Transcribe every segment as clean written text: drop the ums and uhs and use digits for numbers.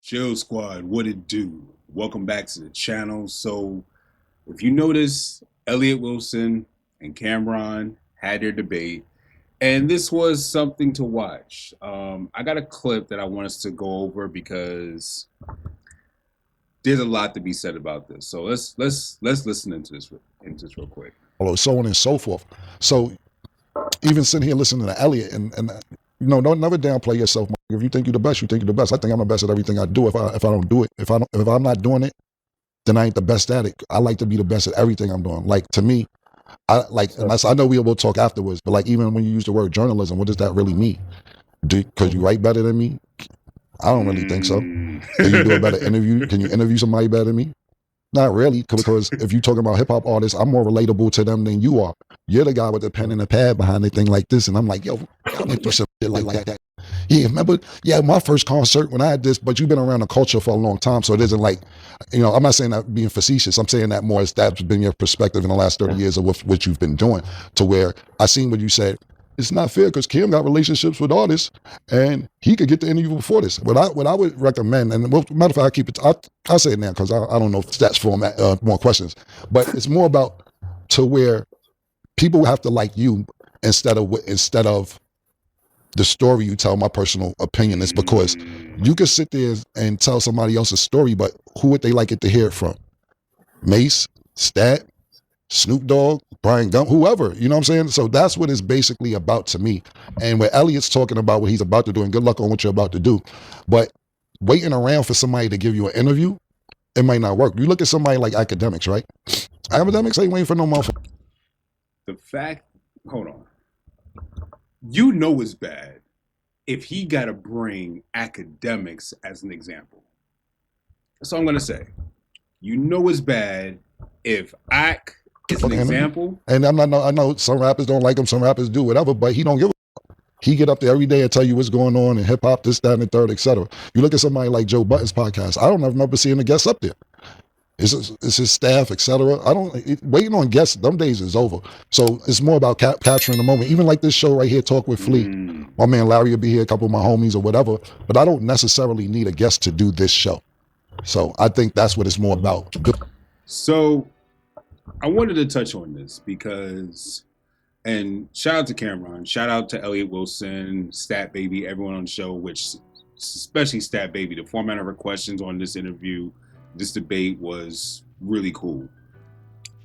Chill Squad, what it do? Welcome back to the channel. So, if you notice, Elliot Wilson and Cameron had their debate, and this was something to watch. I got a clip that I want us to go over because there's a lot to be said about this. So let's listen into this real quick. So on and so forth. So even sitting here listening to Elliot and don't never downplay yourself. If you think you're the best, you think you're the best. I think I'm the best at everything I do. If I don't do it, if I'm not doing it, then I ain't the best at it. I like to be the best at everything I'm doing. Like, to me, I know we will talk afterwards, but like, even when you use the word journalism, what does that really mean? Because you write better than me? I don't really think so. Can you do a better interview? Can you interview somebody better than me? Not really, because if you're talking about hip hop artists, I'm more relatable to them than you are. You're the guy with the pen and the pad behind a thing like this, and I'm like, yo, I went through some shit like that. Yeah, remember? Yeah, my first concert when I had this, but you've been around the culture for a long time, so it isn't like, I'm not saying that being facetious. I'm saying that more as that's been your perspective in the last 30 years of what you've been doing, to where I seen what you said. It's not fair because Kim got relationships with artists, and he could get the interview before this. What I would recommend, and matter of fact, I keep it. I'll say it now because I don't know if that's format more questions, but it's more about to where people have to like you instead of the story you tell. My personal opinion is because you could sit there and tell somebody else's story, but who would they like it to hear it from? Mace, Stat, Snoop Dogg, Brian Gump, whoever, you know what I'm saying? So that's what it's basically about to me. And when Elliot's talking about what he's about to do, and good luck on what you're about to do, but waiting around for somebody to give you an interview, it might not work. You look at somebody like Academics, right? Academics ain't waiting for no motherfucker. The fact, hold on, you know it's bad if he got to bring Academics as an example. That's all I'm gonna say. You know it's bad if Ac is an example. And I know some rappers don't like him, some rappers do, whatever, but he don't give a. He get up there every day and tell you what's going on in hip hop, this, that, and the third, etc. You look at somebody like Joe Budden's podcast. I don't ever remember seeing a guest up there. It's his staff, etc. Waiting on guests. Them days is over. So it's more about capturing the moment. Even like this show right here, Talk with Flea. My man Larry will be here, a couple of my homies or whatever. But I don't necessarily need a guest to do this show. So I think that's what it's more about. So I wanted to touch on this because, and shout out to Cameron, shout out to Elliot Wilson, Stat Baby, everyone on the show, which especially Stat Baby. The format of her questions on this interview, this debate was really cool.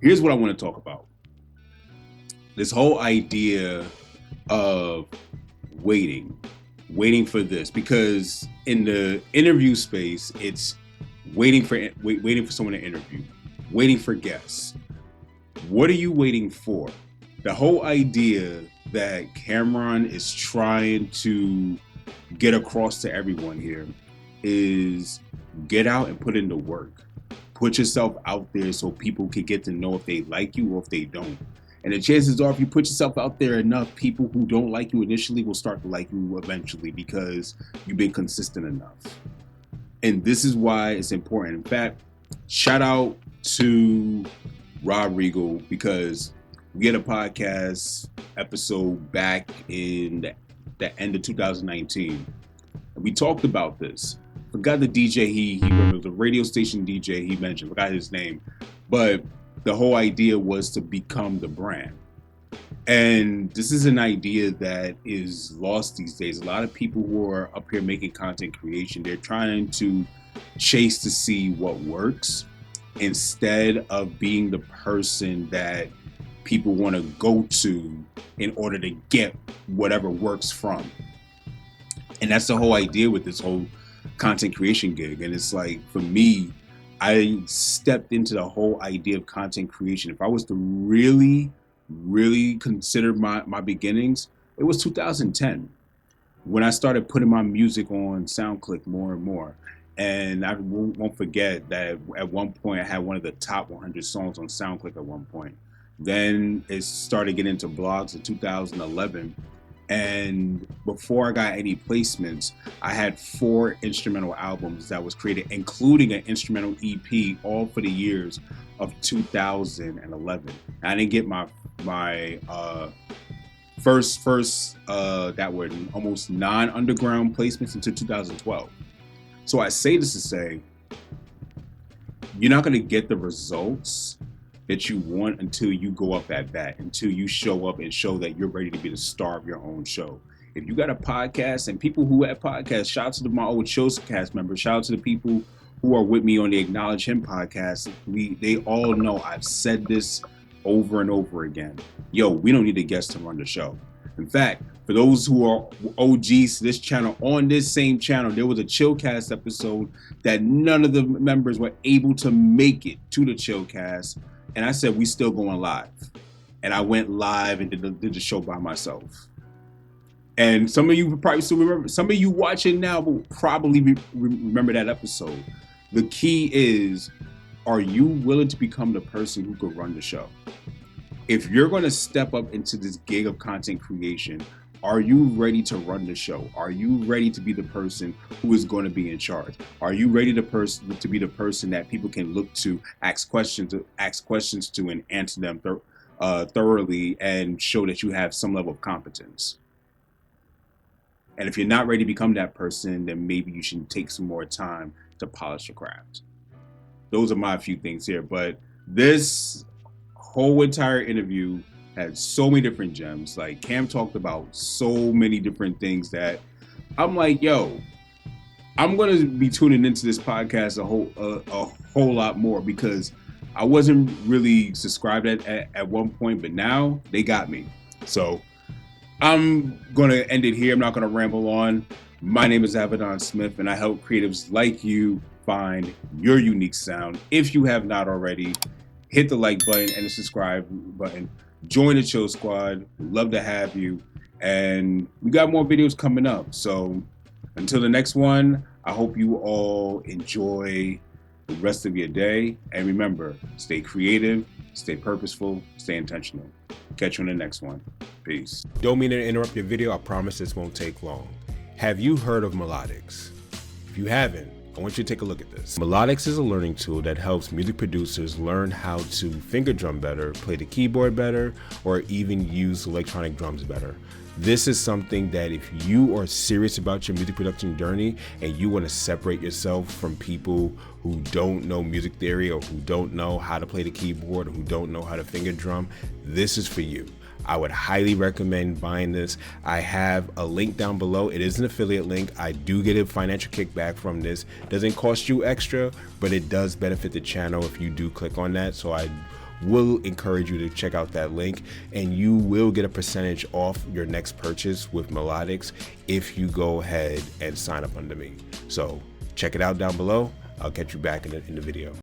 Here's what I want to talk about. This whole idea of waiting for this, because in the interview space, it's waiting for someone to interview, waiting for guests. What are you waiting for? The whole idea that Cameron is trying to get across to everyone here is get out and put in the work. Put yourself out there so people can get to know if they like you or if they don't. And the chances are, if you put yourself out there enough, people who don't like you initially will start to like you eventually because you've been consistent enough. And this is why it's important. In fact, shout out to Rob Regal, because we had a podcast episode back in the end of 2019. And we talked about this. Forgot the DJ he was a radio station DJ he mentioned, forgot his name. But the whole idea was to become the brand. And this is an idea that is lost these days. A lot of people who are up here making content creation, they're trying to chase to see what works instead of being the person that people want to go to in order to get whatever works from. And that's the whole idea with this whole content creation gig. And it's like, for me, I stepped into the whole idea of content creation. If I was to really consider my beginnings, it was 2010 when I started putting my music on SoundClick more and more. And I won't forget that at one point I had one of the top 100 songs on SoundClick at one point. Then it started getting into blogs in 2011. And before I got any placements, I had 4 instrumental albums that was created, including an instrumental EP, all for the years of 2011. I didn't get my first that were almost non-underground placements until 2012. So I say this to say, you're not going to get the results that you want until you go up at bat, until you show up and show that you're ready to be the star of your own show. If you got a podcast, and people who have podcasts, shout out to my old Showcast members, shout out to the people who are with me on the Acknowledge Him podcast. They all know I've said this over and over again. Yo, we don't need a guest to run the show. In fact, for those who are OGs to this channel, on this same channel, there was a Chillcast episode that none of the members were able to make it to the Chillcast. And I said, we still going live. And I went live and did the show by myself. And some of you probably still remember, some of you watching now will probably remember that episode. The key is, are you willing to become the person who could run the show? If you're going to step up into this gig of content creation, are you ready to run the show? Are you ready to be the person who is going to be in charge? Are you ready to be the person that people can look to, ask questions to, and answer them thoroughly, and show that you have some level of competence? And if you're not ready to become that person, then maybe you should take some more time to polish your craft. Those are my few things here. But this whole entire interview had so many different gems. Like, Cam talked about so many different things that I'm like, yo, I'm going to be tuning into this podcast a whole lot more, because I wasn't really subscribed at one point, but now they got me. So I'm going to end it here. I'm not going to ramble on. My name is Avidan Smith, and I help creatives like you find your unique sound. If you have not already, hit the like button and the subscribe button. Join the Chill Squad. We'd love to have you. And we got more videos coming up. So until the next one, I hope you all enjoy the rest of your day. And remember, stay creative, stay purposeful, stay intentional. Catch you on the next one. Peace. Don't mean to interrupt your video. I promise this won't take long. Have you heard of Melodics? If you haven't, I want you to take a look at this. Melodics is a learning tool that helps music producers learn how to finger drum better, play the keyboard better, or even use electronic drums better. This is something that if you are serious about your music production journey and you want to separate yourself from people who don't know music theory, or who don't know how to play the keyboard, or who don't know how to finger drum, this is for you. I would highly recommend buying this. I have a link down below. It is an affiliate link. I do get a financial kickback from this. Doesn't cost you extra, but it does benefit the channel if you do click on that. So I will encourage you to check out that link, and you will get a percentage off your next purchase with Melodics if you go ahead and sign up under me. So check it out down below. I'll catch you back in the video.